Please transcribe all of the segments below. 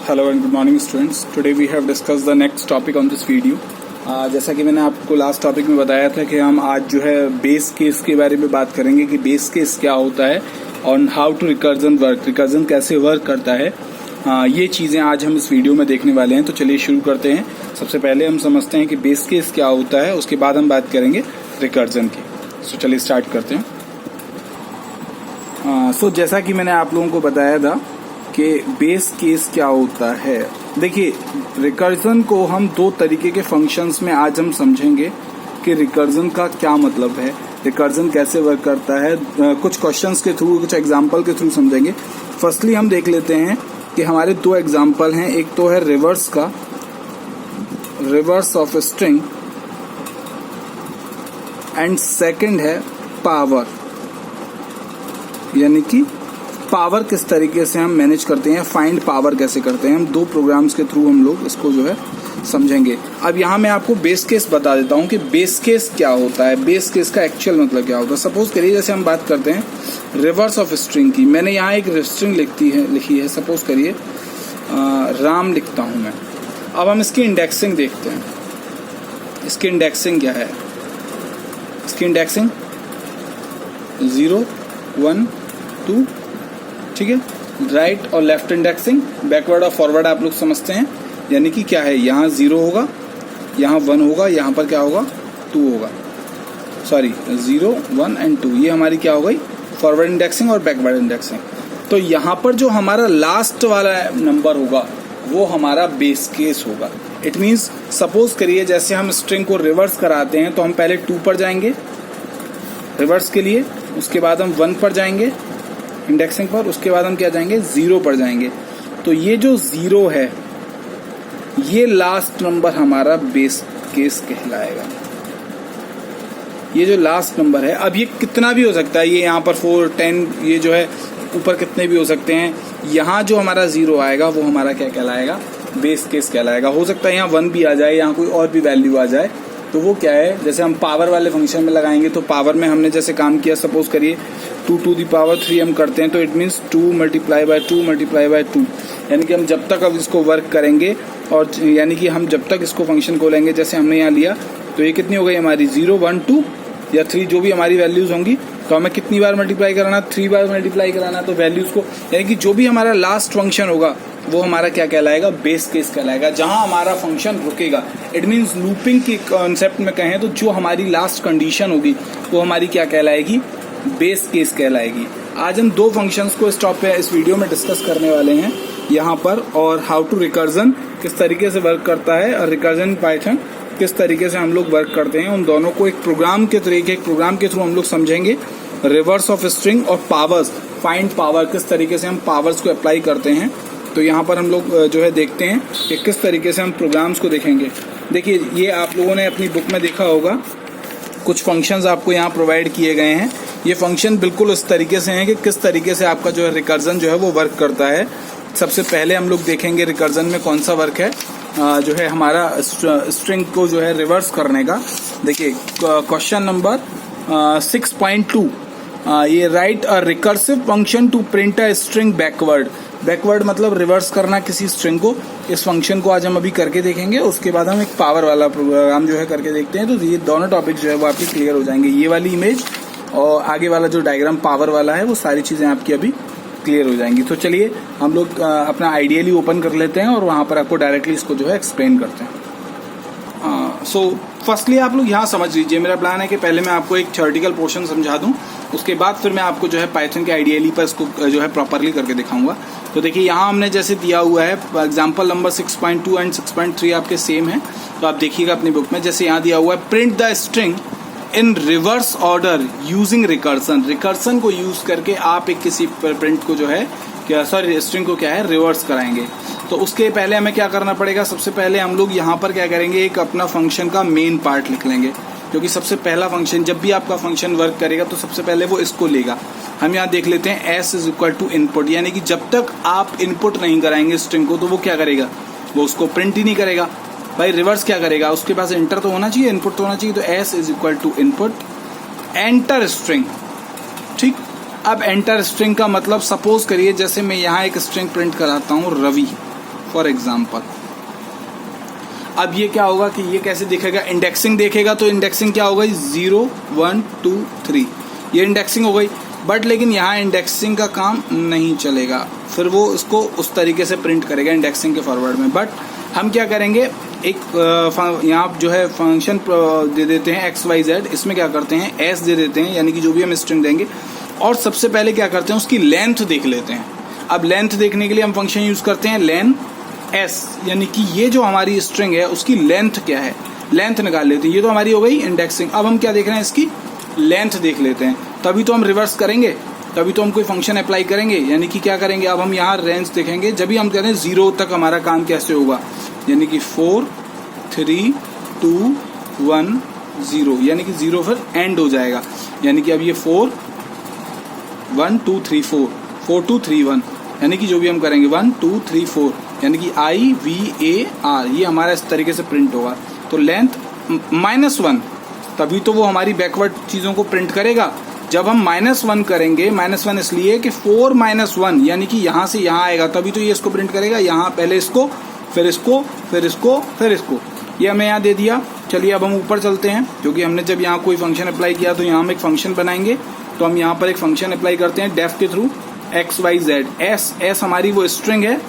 Hello and good morning students. Today we have discussed the next topic on this video. जैसा कि मैंने आपको last topic में बताया था कि हम आज जो है बेस केस के बारे में बात करेंगे कि बेस केस क्या होता है और how to recursion work, recursion कैसे वर्क करता है। ये चीज़ें आज हम इस वीडियो में देखने वाले हैं। तो चलिए शुरू करते हैं। सबसे पहले हम समझते हैं कि बेस केस क्या होता है, उसके बाद हम बात करेंगे रिकर्जन की। सो चलिए स्टार्ट करते हैं। सो जैसा कि मैंने आप लोगों को बताया था कि बेस केस क्या होता है। देखिए, रिकर्जन को हम दो तरीके के फंक्शंस में आज हम समझेंगे कि रिकर्जन का क्या मतलब है, रिकर्जन कैसे वर्क करता है। कुछ क्वेश्चंस के थ्रू, कुछ एग्जांपल के थ्रू समझेंगे। फर्स्टली हम देख लेते हैं कि हमारे दो एग्जांपल हैं। एक तो है रिवर्स का, reverse of string, and second है पावर, यानी कि पावर किस तरीके से हम मैनेज करते हैं, फाइंड पावर कैसे करते हैं। हम दो प्रोग्राम्स के थ्रू हम लोग इसको जो है समझेंगे। अब यहाँ मैं आपको बेस केस बता देता हूँ कि बेस केस क्या होता है, बेस केस का एक्चुअल मतलब क्या होता है। सपोज करिए जैसे हम बात करते हैं रिवर्स ऑफ स्ट्रिंग की। मैंने यहाँ एक स्ट्रिंग लिखी है। सपोज करिए राम लिखता हूँ मैं। अब हम इसकी इंडेक्सिंग देखते हैं। इसकी इंडेक्सिंग क्या है? इसकी इंडेक्सिंग 0, 1, 2, ठीक है। राइट और लेफ्ट इंडेक्सिंग, बैकवर्ड और फॉरवर्ड आप लोग समझते हैं। यानी कि क्या है, यहाँ 0 होगा, यहाँ 1 होगा, यहाँ पर क्या होगा 2 होगा। सॉरी, 0, 1 एंड 2 ये हमारी क्या हो गई, फॉरवर्ड इंडेक्सिंग और बैकवर्ड इंडेक्सिंग। तो यहाँ पर जो हमारा लास्ट वाला नंबर होगा वो हमारा बेस केस होगा। इट मीन्स सपोज करिए जैसे हम स्ट्रिंग को रिवर्स कराते हैं तो हम पहले 2 पर जाएंगे रिवर्स के लिए, उसके बाद हम 1 पर जाएंगे इंडेक्सिंग पर, उसके बाद हम क्या जाएंगे 0 पर जाएंगे। तो ये जो 0 है ये लास्ट नंबर हमारा बेस केस कहलाएगा। ये जो लास्ट नंबर है, अब ये कितना भी हो सकता है, ये यहाँ पर 4, 10, ये जो है ऊपर कितने भी हो सकते हैं। यहाँ जो हमारा 0 आएगा वो हमारा क्या कहलाएगा, बेस केस कहलाएगा। हो सकता है यहाँ 1 भी आ जाए, यहाँ कोई और भी वैल्यू आ जाए। तो वो क्या है, जैसे हम पावर वाले फंक्शन में लगाएंगे तो पावर में हमने जैसे काम किया, सपोज करिए 2 to the power 3 हम करते हैं तो it means 2 multiply by 2 multiply by 2। यानी कि हम जब तक अब इसको वर्क करेंगे और यानी कि हम जब तक इसको फंक्शन को लेंगे, जैसे हमने यहाँ लिया तो ये कितनी हो गई हमारी 0, 1, 2 या 3, जो भी हमारी वैल्यूज होंगी। तो हमें कितनी बार मल्टीप्लाई कराना, 3 बार मल्टीप्लाई कराना। तो वैल्यूज को यानी कि जो भी हमारा लास्ट फंक्शन होगा वो हमारा क्या कहलाएगा, बेस केस कहलाएगा, जहां हमारा फंक्शन रुकेगा। इट मीन्स लूपिंग के कॉन्सेप्ट में कहें तो जो हमारी लास्ट कंडीशन होगी वो हमारी क्या कहलाएगी, बेस केस कहलाएगी। आज हम दो फंक्शंस को इस वीडियो में डिस्कस करने वाले हैं यहाँ पर, और हाउ टू रिकर्जन किस तरीके से वर्क करता है और रिकर्जन पाइथन किस तरीके से हम लोग वर्क करते हैं। उन दोनों को एक प्रोग्राम के थ्रू हम लोग समझेंगे। रिवर्स ऑफ स्ट्रिंग और पावर्स, फाइंड पावर, किस तरीके से हम पावर्स को अप्लाई करते हैं। तो यहाँ पर हम लोग जो है देखते हैं कि किस तरीके से हम प्रोग्राम्स को देखेंगे। देखिए, ये आप लोगों ने अपनी बुक में देखा होगा, कुछ फंक्शंस आपको यहाँ प्रोवाइड किए गए हैं। ये फंक्शन बिल्कुल इस तरीके से हैं कि किस तरीके से आपका जो है रिकर्जन जो है वो वर्क करता है। सबसे पहले हम लोग देखेंगे रिकर्जन में कौन सा वर्क है जो है हमारा स्ट्रिंग को जो है रिवर्स करने का। देखिए क्वेश्चन नंबर 6.2, ये write a recursive function to print a string backward. Backward मतलब रिवर्स करना किसी स्ट्रिंग को। इस फंक्शन को आज हम अभी करके देखेंगे, उसके बाद हम एक पावर वाला प्रोग्राम जो है करके देखते हैं। तो ये दोनों टॉपिक जो है वो आपके क्लियर हो जाएंगे। ये वाली इमेज और आगे वाला जो डायग्राम पावर वाला है वो सारी चीजें आपकी अभी क्लियर हो जाएंगी। तो चलिए हम लोग अपना आइडियली ओपन कर लेते हैं और वहां पर आपको डायरेक्टली इसको जो है एक्सप्लेन करते हैं। सो फर्स्टली आप लोग यहाँ समझ लीजिए, मेरा प्लान है कि पहले मैं आपको एक थ्योरेटिकल पोर्शन समझा दूं, उसके बाद फिर मैं आपको जो है पाइथन के आइडियली पर इसको जो है प्रॉपरली करके दिखाऊंगा। तो देखिए यहाँ हमने जैसे दिया हुआ है एग्जाम्पल नंबर 6.2 एंड 6.3 आपके सेम है। तो आप देखिएगा अपनी बुक में, जैसे यहाँ दिया हुआ है print the string in reverse order using recursion. Recursion को यूज करके आप एक किसी प्रिंट को जो है क्या, सॉरी स्ट्रिंग को क्या है रिवर्स कराएंगे। तो उसके पहले हमें क्या करना पड़ेगा, सबसे पहले हम लोग यहाँ पर क्या करेंगे, एक अपना फंक्शन का मेन पार्ट लिख लेंगे, क्योंकि सबसे पहला फंक्शन, जब भी आपका फंक्शन वर्क करेगा तो सबसे पहले वो इसको लेगा। हम यहाँ देख लेते हैं s is equal to input, यानी कि जब तक आप इनपुट नहीं कराएंगे स्ट्रिंग को तो वो क्या करेगा, वो उसको प्रिंट ही नहीं करेगा। भाई रिवर्स क्या करेगा, उसके पास इंटर तो होना चाहिए, इनपुट तो होना चाहिए। तो s is equal to input enter string, ठीक। अब एंटर स्ट्रिंग का मतलब सपोज करिए जैसे मैं यहाँ एक स्ट्रिंग प्रिंट कराता हूँ रवि, फॉर एग्जाम्पल। अब ये क्या होगा कि ये कैसे देखेगा, इंडेक्सिंग देखेगा, तो इंडेक्सिंग क्या होगा 0 1 2 3, ये इंडेक्सिंग हो गई। बट लेकिन यहाँ इंडेक्सिंग का काम नहीं चलेगा, फिर वो इसको उस तरीके से प्रिंट करेगा इंडेक्सिंग के फॉरवर्ड में। बट हम क्या करेंगे, एक यहाँ जो है फंक्शन दे देते हैं XYZ, इसमें क्या करते हैं S दे देते हैं, यानी कि जो भी हम स्ट्रिंग देंगे, और सबसे पहले क्या करते हैं उसकी लेंथ देख लेते हैं। अब लेंथ देखने के लिए हम फंक्शन यूज करते हैं लेन S, यानी कि ये जो हमारी स्ट्रिंग है उसकी लेंथ क्या है, लेंथ निकाल लेते हैं। ये तो हमारी हो गई इंडेक्सिंग। अब हम क्या देख रहे हैं, इसकी लेंथ देख लेते हैं, तभी तो हम रिवर्स करेंगे, तभी तो हम कोई फंक्शन अप्लाई करेंगे। यानी कि क्या करेंगे, अब हम यहाँ रेंज देखेंगे, जब भी हम कह रहे हैं 0 तक हमारा काम कैसे होगा, यानी कि 4 3 2 1 0, यानी कि 0 फिर एंड हो जाएगा। यानी कि अब ये 4 1 2 3 4 4 2 3 1, यानी कि जो भी हम करेंगे 1 2 3 4, यानी कि IVAR, ये हमारा इस तरीके से प्रिंट होगा। तो लेंथ -1, तभी तो वो हमारी बैकवर्ड चीजों को प्रिंट करेगा। जब हम -1 करेंगे, -1 इसलिए कि 4 -1, यानी कि यहाँ से यहाँ आएगा, तभी तो ये इसको प्रिंट करेगा। यहाँ पहले इसको, फिर इसको, फिर इसको, फिर इसको, ये हमें यहाँ दे दिया। चलिए अब हम ऊपर चलते हैं, क्योंकि हमने जब यहाँ कोई फंक्शन अप्लाई किया तो यहाँ हम एक फंक्शन बनाएंगे। तो हम यहाँ पर एक फंक्शन अप्लाई करते हैं डेफ के थ्रू, XYZ। S हमारी वो स्ट्रिंग है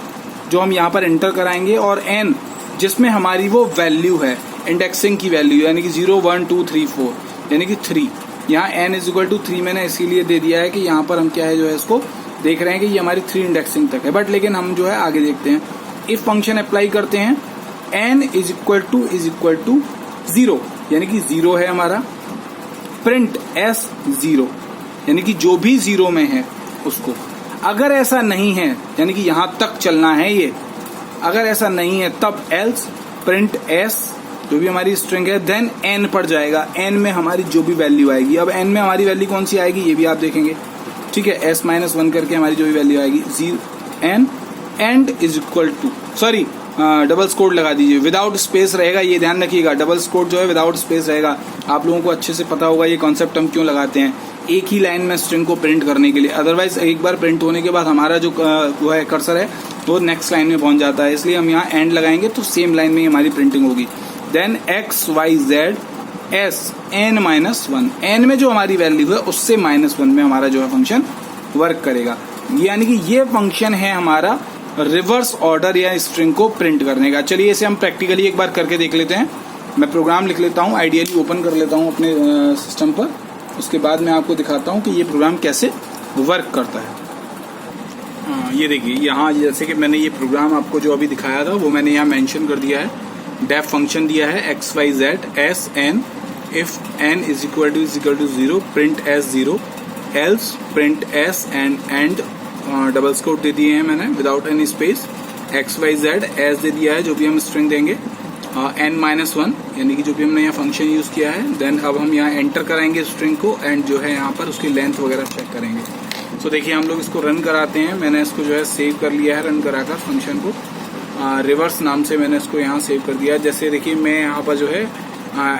जो हम यहाँ पर एंटर कराएंगे, और N जिसमें हमारी वो वैल्यू है, इंडेक्सिंग की वैल्यू, यानी कि 0 1 2 3 4, यानी कि 3। यहाँ N = 3 मैंने इसीलिए दे दिया है कि यहाँ पर हम क्या है जो है इसको देख रहे हैं कि ये हमारी 3 इंडेक्सिंग तक है। बट लेकिन हम जो है आगे देखते हैं, इफ फंक्शन अप्लाई करते हैं, N = 0, यानी कि 0 है हमारा, प्रिंट S 0, यानी कि जो भी 0 में है उसको। अगर ऐसा नहीं है, यानी कि यहां तक चलना है ये, अगर ऐसा नहीं है तब एल्स प्रिंट S, जो भी हमारी स्ट्रिंग है, देन N पर जाएगा। N में हमारी जो भी वैल्यू आएगी, अब N में हमारी वैल्यू कौन सी आएगी ये भी आप देखेंगे, ठीक है। S -1 करके हमारी जो भी वैल्यू आएगी 0 N and = sorry double score लगा दीजिए, विदाउट स्पेस रहेगा, ये ध्यान रखिएगा। डबल स्कोर जो है विदाउट स्पेस रहेगा। आप लोगों को अच्छे से पता होगा ये कॉन्सेप्ट हम क्यों लगाते हैं, एक ही लाइन में स्ट्रिंग को प्रिंट करने के लिए। अदरवाइज एक बार प्रिंट होने के बाद हमारा जो वो है कर्सर है वो नेक्स्ट लाइन में पहुंच जाता है, इसलिए हम यहाँ एंड लगाएंगे तो सेम लाइन में हमारी प्रिंटिंग होगी। Then XYZ S N -1, N में जो हमारी वैल्यू है उससे -1 में हमारा जो है फंक्शन वर्क करेगा। यानी कि ये फंक्शन है हमारा रिवर्स ऑर्डर या स्ट्रिंग को प्रिंट करने का। चलिए इसे हम प्रैक्टिकली एक बार करके देख लेते हैं। मैं प्रोग्राम लिख लेता हूँ, आइडियली ओपन कर लेता हूँ अपने सिस्टम पर, उसके बाद मैं आपको दिखाता हूँ कि ये प्रोग्राम कैसे वर्क करता है। ये देखिए यहाँ जैसे कि मैंने ये प्रोग्राम आपको जो अभी दिखाया था वो मैंने यहाँ मेंशन कर दिया है। डेफ फंक्शन दिया है XYZ S N, if N = 0 print S 0, else print S and double score दे दिए हैं मैंने without any space. XYZ S दे दिया है जो भी हम स्ट्रिंग देंगे, N -1, यानी कि जो भी हमने यहाँ फंक्शन यूज किया है। देन अब हम यहाँ एंटर कराएंगे स्ट्रिंग को, एंड जो है यहाँ पर उसकी लेंथ वगैरह चेक करेंगे। तो देखिए हम लोग इसको रन कराते हैं। मैंने इसको जो है सेव कर लिया है, रन कराकर फंक्शन को रिवर्स नाम से मैंने इसको यहाँ सेव कर दिया। जैसे देखिए मैं यहाँ पर जो है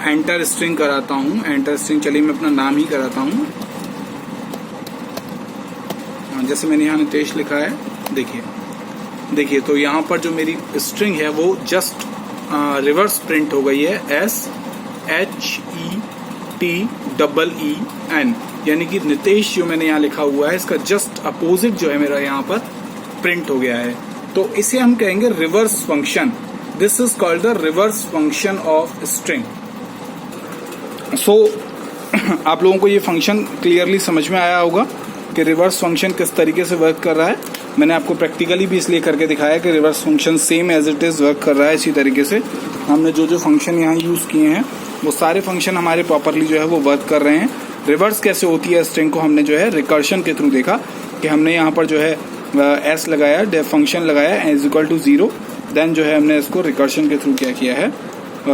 एंटर स्ट्रिंग कराता हूँ, एंटर स्ट्रिंग, चलिए मैं अपना नाम ही कराता हूँ। जैसे मैंने यहाँ नितेश लिखा है, देखिए तो यहाँ पर जो मेरी स्ट्रिंग है वो जस्ट रिवर्स प्रिंट हो गई है, SHETEEN, यानी कि नितेश जो मैंने यहाँ लिखा हुआ है इसका जस्ट अपोजिट जो है मेरा यहाँ पर प्रिंट हो गया है। तो इसे हम कहेंगे reverse function. This is called the reverse function of string. So आप लोगों को ये फंक्शन क्लियरली समझ में आया होगा कि रिवर्स फंक्शन किस तरीके से वर्क कर रहा है। मैंने आपको प्रैक्टिकली भी इसलिए करके दिखाया कि reverse function same as it is work कर रहा है। इसी तरीके से हमने जो फंक्शन यहाँ यूज किए हैं वो सारे फंक्शन हमारे प्रॉपरली जो है वो वर्क कर रहे हैं। रिवर्स कैसे होती है स्ट्रिंग को हमने जो है रिकर्शन के थ्रू देखा कि हमने यहाँ पर जो है एस लगाया, डेफ फंक्शन लगाया = 0, देन जो है हमने इसको रिकर्शन के थ्रू क्या किया है,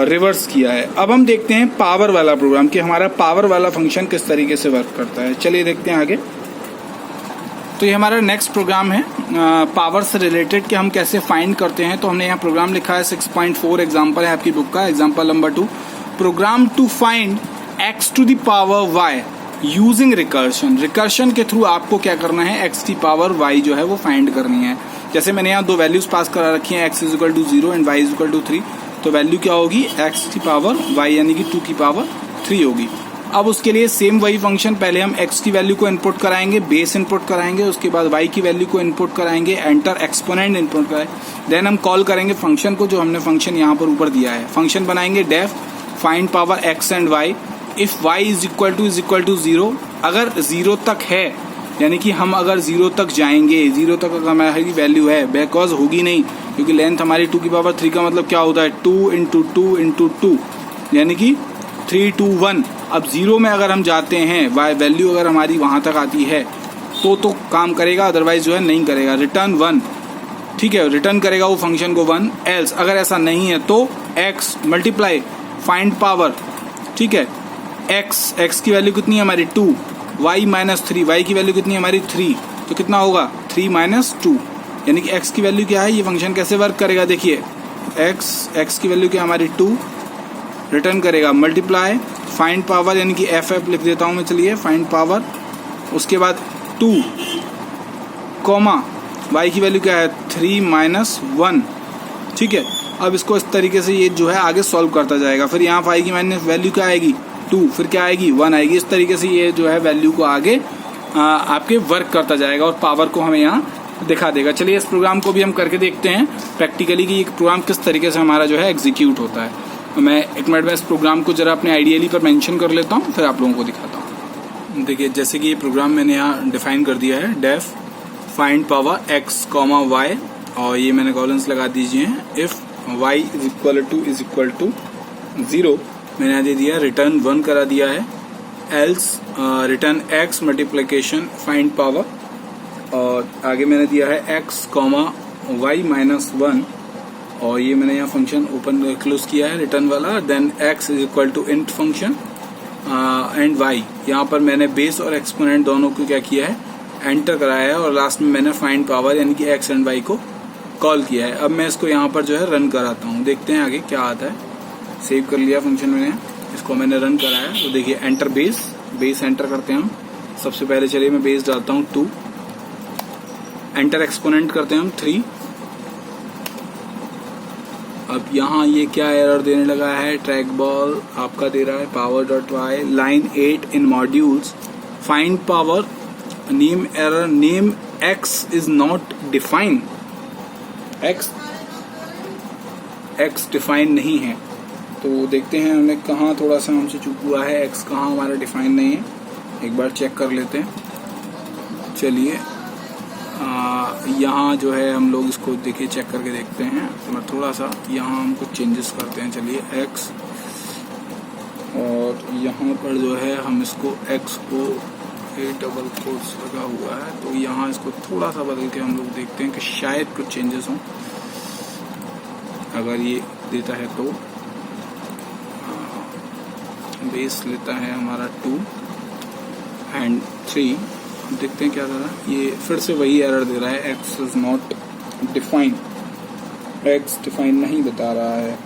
रिवर्स किया है। अब हम देखते हैं पावर वाला प्रोग्राम कि हमारा पावर वाला फंक्शन किस तरीके से वर्क करता है। चलिए देखते हैं आगे। तो ये हमारा नेक्स्ट प्रोग्राम है पावर से रिलेटेड कि हम कैसे फाइंड करते हैं। तो हमने यहाँ प्रोग्राम लिखा है 6.4, एग्जाम्पल है आपकी बुक का, example number 2, program to find x to the power y using recursion. Recursion के थ्रू आपको क्या करना है, x की पावर y जो है वो फाइंड करनी है। जैसे मैंने यहाँ दो वैल्यूज पास करा रखी हैं, x is equal to 0 and y is equal to 3, तो वैल्यू क्या होगी, x की पावर y यानी कि 2 की पावर 3 होगी। अब उसके लिए सेम वही फंक्शन, पहले हम x की वैल्यू को इनपुट कराएंगे, बेस इनपुट कराएंगे, उसके बाद y की वैल्यू को इनपुट कराएंगे, एंटर एक्सपोनेंट इनपुट कराएंगे, देन हम कॉल करेंगे फंक्शन को, जो हमने फंक्शन यहाँ पर ऊपर दिया है। फंक्शन बनाएंगे def find power x and y, if y is equal to 0, अगर 0 तक है यानी कि हम अगर 0 तक जाएंगे, 0 तक अगर हमारी वैल्यू है, बिकॉज होगी नहीं क्योंकि लेंथ हमारी 2 की पावर 3 का मतलब क्या होता है 2 इंटू 2 इंटू 2 यानी कि 3 2 1। अब 0 में अगर हम जाते हैं, वैल्यू अगर हमारी वहां तक आती है तो काम करेगा, अदरवाइज जो है नहीं करेगा। रिटर्न 1, ठीक है, रिटर्न करेगा वो फंक्शन को 1। एल्स अगर ऐसा नहीं है तो x मल्टीप्लाई फाइंड पावर, ठीक है, x की वैल्यू कितनी है हमारी 2, y माइनस 3, y की वैल्यू कितनी है हमारी 3, तो कितना होगा 3 माइनस 2, यानी कि x की वैल्यू क्या है। ये फंक्शन कैसे वर्क करेगा देखिए, x की वैल्यू क्या है हमारी 2, रिटर्न करेगा मल्टीप्लाई फाइंड पावर यानी कि f लिख देता हूं मैं, चलिए फाइंड पावर, उसके बाद 2 कॉमा y की वैल्यू क्या है 3 माइनस 1, ठीक है। अब इसको इस तरीके से ये जो है आगे सॉल्व करता जाएगा, फिर यहाँ y की माइनस वैल्यू क्या आएगी 2, फिर क्या आएगी 1 आएगी। इस तरीके से ये जो है वैल्यू को आगे आपके वर्क करता जाएगा और पावर को हमें यहाँ दिखा देगा। चलिए इस प्रोग्राम को भी हम करके देखते हैं प्रैक्टिकली कि ये प्रोग्राम किस तरीके से हमारा जो है एग्जीक्यूट होता है। मैं एक मिनट में इस प्रोग्राम को जरा अपने आइडियली पर मेंशन कर लेता हूँ, फिर आप लोगों को दिखाता हूँ। देखिए जैसे कि ये प्रोग्राम मैंने यहाँ डिफाइन कर दिया है, def find power x comma y, और ये मैंने कॉलम्स लगा दीजिए हैं। If y is equal to 0 मैंने यहाँ दे दिया, रिटर्न 1 करा दिया है, else return x multiplication find power, और आगे मैंने दिया है x कॉमा y माइनस 1, और ये मैंने यहाँ फंक्शन ओपन क्लोज किया है रिटर्न वाला, then x is equal to int function and y, यहाँ पर मैंने बेस और एक्सपोनेंट दोनों को क्या किया है एंटर कराया है, और लास्ट में मैंने फाइंड पावर यानी कि x एंड y को कॉल किया है। अब मैं इसको यहाँ पर जो है रन कराता हूँ, देखते हैं आगे क्या आता है। सेव कर लिया फंक्शन मैंने, इसको मैंने रन कराया, तो देखिए एंटर बेस एंटर करते हैं हम। सबसे पहले चलिए मैं बेस डालता हूँ 2, एंटर एक्सपोनेंट करते हैं हम 3। अब यहाँ ये क्या एरर देने लगा है, ट्रैक बॉल आपका दे रहा है power dot Y, line 8 in modules find power name error, name x is not define, x define नहीं है। तो देखते हैं हमने कहाँ थोड़ा सा हमसे चूक हुआ है, x कहाँ हमारा डिफाइन नहीं है, एक बार चेक कर लेते हैं। चलिए यहाँ जो है हम लोग इसको देखिए चेक करके देखते हैं, तो मैं थोड़ा सा यहाँ हम कुछ चेंजेस करते हैं। चलिए x, और यहाँ पर जो है हम इसको x को डबल कोट्स लगा हुआ है, तो यहाँ इसको थोड़ा सा बदल के हम लोग देखते हैं कि शायद कुछ चेंजेस हों। अगर ये देता है तो बेस लेता है हमारा 2 एंड 3, देखते हैं क्या दे रहा है। ये फिर से वही एरर दे रहा है, x is not define, x define नहीं बता रहा है,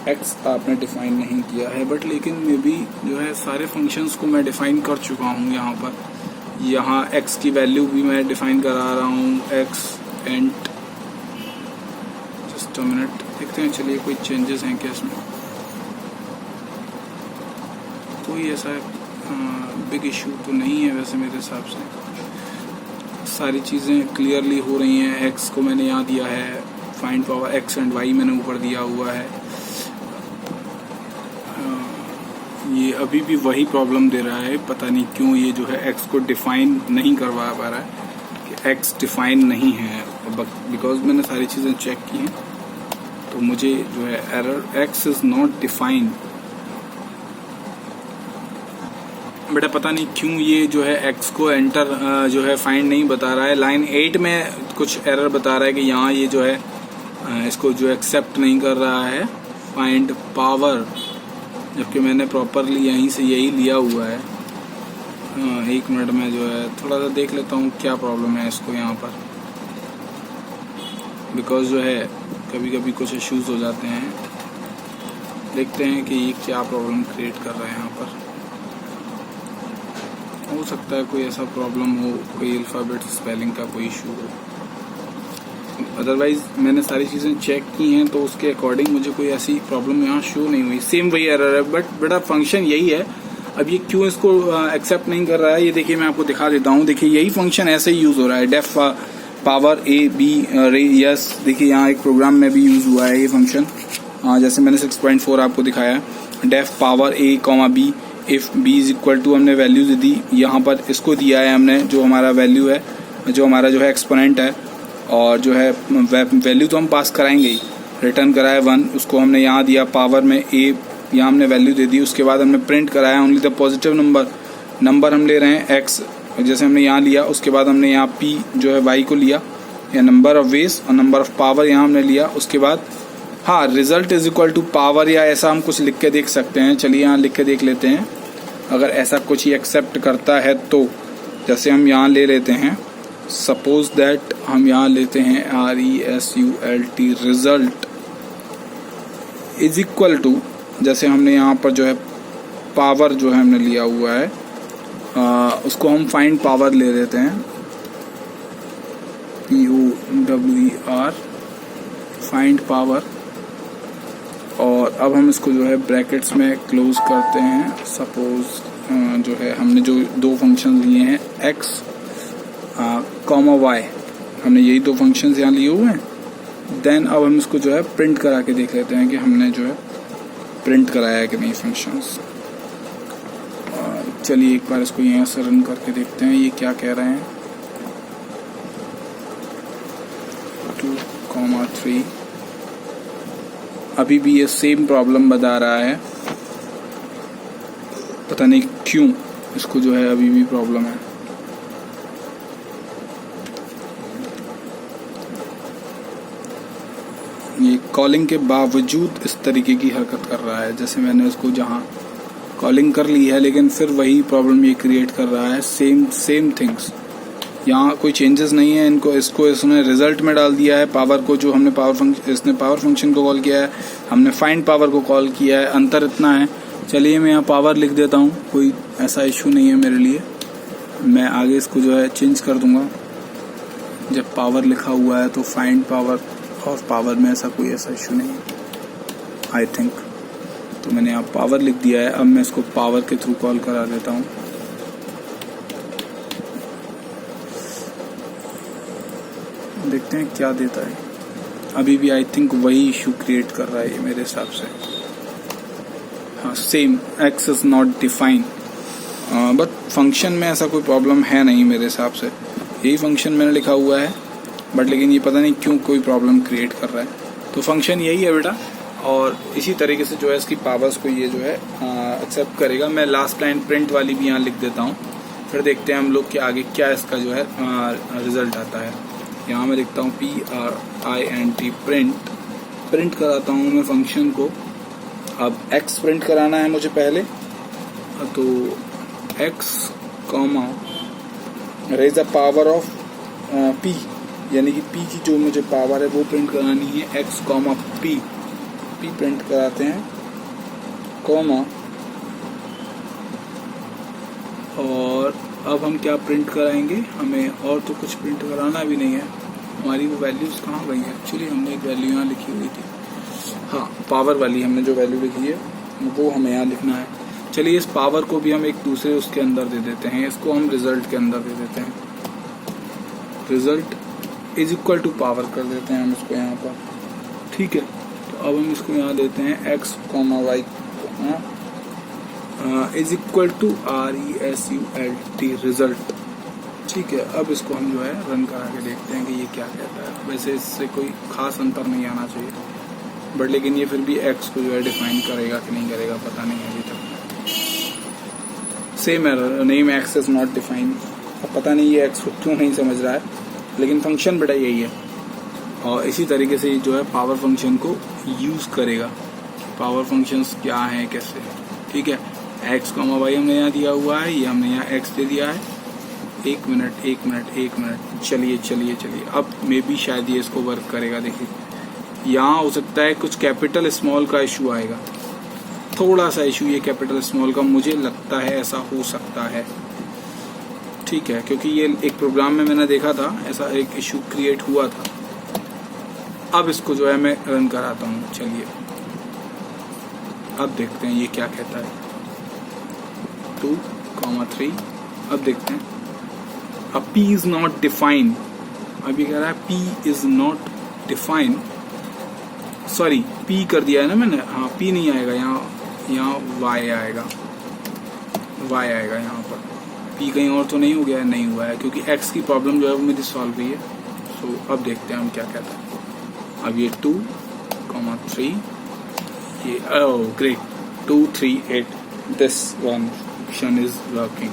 x आपने डिफाइन नहीं किया है। बट लेकिन मे बी जो है सारे फंक्शंस को मैं डिफाइन कर चुका हूँ यहाँ पर, यहाँ x की वैल्यू भी मैं डिफाइन करा रहा हूँ, x and just a minute देखते हैं। चलिए कोई चेंजेस हैं क्या इसमें, कोई ऐसा बिग इशू तो नहीं है वैसे मेरे हिसाब से, सारी चीज़ें क्लियरली हो रही हैं। x को मैंने यहाँ दिया है, find power x and y मैंने ऊपर दिया हुआ है। ये अभी भी वही प्रॉब्लम दे रहा है, पता नहीं क्यों ये जो है x को डिफाइन नहीं करवा पा रहा है कि x डिफाइन नहीं है, बिकॉज मैंने सारी चीज़ें चेक की हैं, तो मुझे जो है error x is not defined. बेटा पता नहीं क्यों ये जो है x को एंटर जो है फाइंड नहीं बता रहा है। लाइन 8 में कुछ एरर बता रहा है कि यहाँ ये जो है इसको जो एक्सेप्ट नहीं कर रहा है फाइंड पावर, जबकि मैंने प्रॉपरली यहीं से यही लिया हुआ है। एक मिनट में जो है थोड़ा सा देख लेता हूँ क्या प्रॉब्लम है इसको यहाँ पर, बिकॉज जो है कभी कभी कुछ इश्यूज हो जाते हैं। देखते हैं कि ये क्या प्रॉब्लम क्रिएट कर रहा है यहाँ पर। हो सकता है कोई ऐसा प्रॉब्लम हो, कोई अल्फ़ाबेट स्पेलिंग का कोई इशू हो। अदरवाइज मैंने सारी चीज़ें चेक की हैं तो उसके अकॉर्डिंग मुझे कोई ऐसी प्रॉब्लम यहाँ शो नहीं हुई। सेम वही एरर है, बट बेटा फंक्शन यही है। अब ये क्यों इसको एक्सेप्ट नहीं कर रहा है, ये देखिए मैं आपको दिखा देता हूँ। देखिए यही फंक्शन ऐसे ही यूज़ हो रहा है, डेफ पावर ए बी रे यस। देखिए यहाँ एक प्रोग्राम में भी यूज़ हुआ है ये फंक्शन, जैसे मैंने 6.4 आपको दिखाया। Def power A comma B if B is equal to, हमने वैल्यूज दी यहाँ पर, इसको दिया है हमने जो हमारा वैल्यू है, जो हमारा जो है एक्सपोनेंट है, और जो है वैल्यू तो हम पास कराएंगे ही। रिटर्न कराया 1, उसको हमने यहाँ दिया पावर में ए, यहाँ हमने वैल्यू दे दी। उसके बाद हमने प्रिंट कराया ओनली द पॉजिटिव नंबर हम ले रहे हैं एक्स, जैसे हमने यहाँ लिया। उसके बाद हमने यहाँ पी जो है वाई को लिया, या नंबर ऑफ वेज, और नंबर ऑफ पावर यहाँ हमने लिया। उसके बाद हाँ result is equal to power, या ऐसा हम कुछ लिख के देख सकते हैं। चलिए यहाँ लिख के देख लेते हैं, अगर ऐसा कुछ ही एक्सेप्ट करता है तो। जैसे हम यहाँ ले लेते हैं, सपोज दैट हम यहाँ लेते हैं RESULT, result is equal to, जैसे हमने यहाँ पर जो है पावर जो है हमने लिया हुआ है, उसको हम फाइंड पावर ले लेते हैं, POWER, फाइंड पावर। और अब हम इसको जो है ब्रैकेट्स में क्लोज करते हैं। सपोज जो है हमने जो दो फंक्शन लिए हैं x कॉमा y, हमने यही दो फंक्शंस यहाँ लिए हुए हैं। देन अब हम इसको जो है प्रिंट करा के देख लेते हैं कि हमने जो है प्रिंट कराया है कि नहीं फंक्शंस। चलिए एक बार इसको यहाँ से रन करके देखते हैं ये क्या कह रहे हैं। 2,3 अभी भी ये सेम प्रॉब्लम बता रहा है, पता नहीं क्यों इसको जो है अभी भी प्रॉब्लम है। ये कॉलिंग के बावजूद इस तरीके की हरकत कर रहा है, जैसे मैंने उसको जहाँ कॉलिंग कर ली है लेकिन फिर वही प्रॉब्लम ये क्रिएट कर रहा है। सेम थिंग्स, यहाँ कोई चेंजेस नहीं है। इसको इसने रिजल्ट में डाल दिया है पावर को, जो हमने इसने पावर फंक्शन को कॉल किया है, हमने फाइंड पावर को कॉल किया है, अंतर इतना है। चलिए मैं यहाँ पावर लिख देता हूँ, कोई ऐसा इशू नहीं है मेरे लिए। मैं आगे इसको जो है चेंज कर दूंगा। जब पावर लिखा हुआ है तो फाइंड पावर और पावर में ऐसा कोई ऐसा इशू नहीं है आई थिंक। तो मैंने यहाँ पावर लिख दिया है, अब मैं इसको पावर के थ्रू कॉल करा देता हूँ। देखते हैं क्या देता है। अभी भी आई थिंक वही इशू क्रिएट कर रहा है ये मेरे हिसाब से। हाँ same, x is not define, but function में ऐसा कोई प्रॉब्लम है नहीं मेरे हिसाब से। यही फंक्शन मैंने लिखा हुआ है, बट लेकिन ये पता नहीं क्यों कोई प्रॉब्लम क्रिएट कर रहा है। तो फंक्शन यही है बेटा, और इसी तरीके से जो है इसकी पावर्स को ये जो है एक्सेप्ट करेगा। मैं लास्ट लाइन प्रिंट वाली भी यहाँ लिख देता हूँ, फिर देखते हैं हम लोग कि आगे क्या इसका जो है रिजल्ट आता है। यहाँ मैं लिखता हूँ PRINT, प्रिंट कराता हूँ मैं फंक्शन को। अब x प्रिंट कराना है मुझे पहले, तो x comma raise the power of p, यानी कि p की जो मुझे पावर है वो प्रिंट करानी है। x कॉमा p प्रिंट कराते हैं, कॉमा, और अब हम क्या प्रिंट कराएंगे, हमें और तो कुछ प्रिंट कराना भी नहीं है। हमारी वो वैल्यूज कहाँ गई है? एक्चुअली हमने एक वैल्यू यहाँ लिखी हुई थी, हाँ पावर वाली हमने जो वैल्यू लिखी है वो हमें यहाँ लिखना है। चलिए इस पावर को भी हम एक दूसरे उसके अंदर दे देते हैं, इसको हम रिजल्ट के अंदर दे देते हैं। Result is equal to power कर देते हैं हम इसको यहाँ पर, ठीक है। तो अब हम इसको यहाँ देते हैं x comma y is equal to RESULT, result, ठीक है। अब इसको हम जो है रन करा के देखते हैं कि ये क्या कहता है। वैसे इससे कोई खास अंतर नहीं आना चाहिए, बट लेकिन ये फिर भी x को जो है डिफाइन करेगा कि नहीं करेगा पता नहीं है अभी तक। Same error, name x is not define. अब पता नहीं ये x को क्यों नहीं समझ रहा है, लेकिन फंक्शन बेटा यही है। और इसी तरीके से जो है पावर फंक्शन को यूज़ करेगा। पावर फंक्शंस क्या हैं कैसे, ठीक है। x कॉमा वाई हमने यहाँ दिया हुआ है, ये हमने यहाँ x दे दिया है। एक मिनट, चलिए अब मे बी शायद ये इसको वर्क करेगा। देखिए यहाँ हो सकता है कुछ कैपिटल स्मॉल का इशू आएगा, थोड़ा सा इशू ये कैपिटल स्मॉल का, मुझे लगता है ऐसा हो सकता है, ठीक है। क्योंकि ये एक प्रोग्राम में मैंने देखा था ऐसा एक इशू क्रिएट हुआ था। अब इसको जो है मैं रन कराता हूँ। चलिए अब देखते हैं ये क्या कहता है। 2,3 अब देखते हैं। अब P इज नॉट डिफाइंड, अभी कह रहा है P is not defined, sorry P कर दिया है ना मैंने, हाँ P नहीं आएगा यहाँ Y आएगा, Y आएगा यहाँ पर। P कहीं और तो नहीं हो गया है, नहीं हुआ है, क्योंकि X की प्रॉब्लम जो है वो मेरी सॉल्व हुई है। सो अब देखते हैं हम क्या कहता है। अब ये 2,3 ये great 2, 3, 8 this one function is working.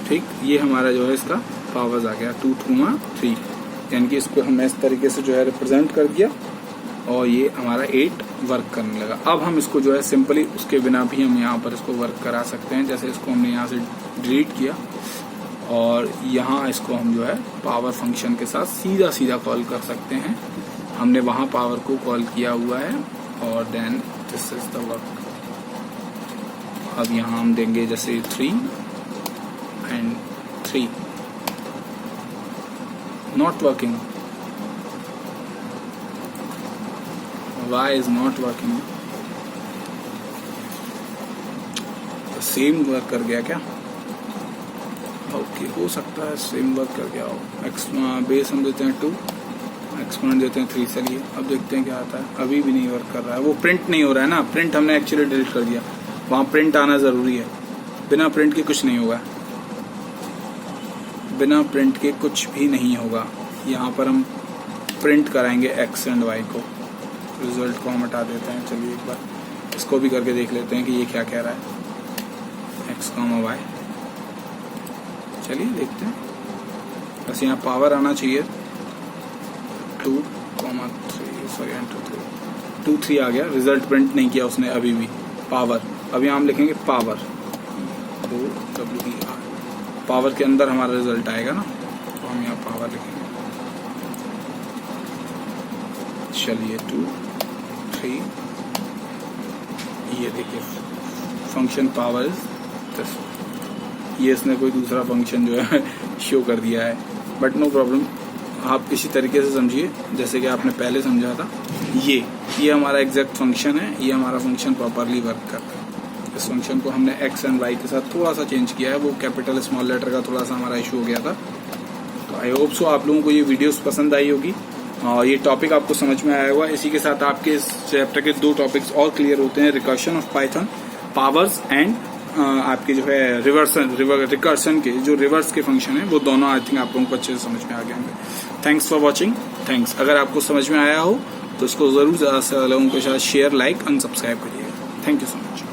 ठीक, ये हमारा जो है इसका पावर्स आ गया 2,3, यानी कि इसको हमने इस तरीके से जो है रिप्रेजेंट कर दिया और ये हमारा 8 वर्क करने लगा। अब हम इसको जो है सिंपली उसके बिना भी हम यहाँ पर इसको वर्क करा सकते हैं। जैसे इसको हमने यहाँ से डिलीट किया और यहाँ इसको हम जो है पावर फंक्शन के साथ सीधा सीधा कॉल कर सकते हैं। हमने वहाँ पावर को कॉल किया हुआ है और then this is the work. अब यहाँ हम देंगे जैसे 3 and 3 not working, why is not working? Same work कर गया क्या? ओके, हो सकता है सेम वर्क कर गया हो। बेस हम देते हैं 2, एक्सपोनेंट देते हैं 3। चलिए अब देखते हैं क्या आता है। अभी भी नहीं वर्क कर रहा है, वो प्रिंट नहीं हो रहा है ना, प्रिंट हमने एक्चुअली डिलीट कर दिया। वहाँ प्रिंट आना ज़रूरी है, बिना प्रिंट के कुछ नहीं होगा, बिना प्रिंट के कुछ भी नहीं होगा। यहाँ पर हम प्रिंट कराएंगे एक्स एंड वाई को, रिजल्ट को हम हटा देते हैं। चलिए एक बार इसको भी करके देख लेते हैं कि ये क्या कह रहा है, एक्स कॉमा वाई। चलिए देखते हैं, बस यहाँ पावर आना चाहिए 2,3 सॉरी 2, 3 आ गया। रिजल्ट प्रिंट नहीं किया उसने अभी भी, पावर। अब यहाँ हम लिखेंगे पावर, WER, पावर के अंदर हमारा रिजल्ट आएगा ना, तो हम यहाँ पावर लिखेंगे। चलिए 2, 3, ये देखिए फंक्शन पावर इज दिस। ये इसने कोई दूसरा फंक्शन जो है शो कर दिया है, बट नो प्रॉब्लम। आप इसी तरीके से समझिए जैसे कि आपने पहले समझा था। ये हमारा एग्जैक्ट फंक्शन है, ये हमारा फंक्शन प्रॉपरली वर्क कर रहा है। इस फंक्शन को हमने एक्स एंड वाई के साथ थोड़ा सा चेंज किया है, वो कैपिटल स्मॉल लेटर का थोड़ा सा हमारा इशू हो गया था। तो आई होप सो आप लोगों को ये वीडियोस पसंद आई होगी और ये टॉपिक आपको समझ में आया होगा। इसी के साथ आपके इस चैप्टर के 2 टॉपिक्स और क्लियर होते हैं, recursion of Python, powers and आपके जो है रिकर्शन के जो रिवर्स के फंक्शन है, वो दोनों आई थिंक आप लोगों को अच्छे से समझ में आ गए होंगे। Thanks for watching, thanks. अगर आपको समझ में आया हो तो इसको जरूर ज़्यादा से लोगों के साथ शेयर, लाइक एंड सब्सक्राइब करिएगा। Thank you so much.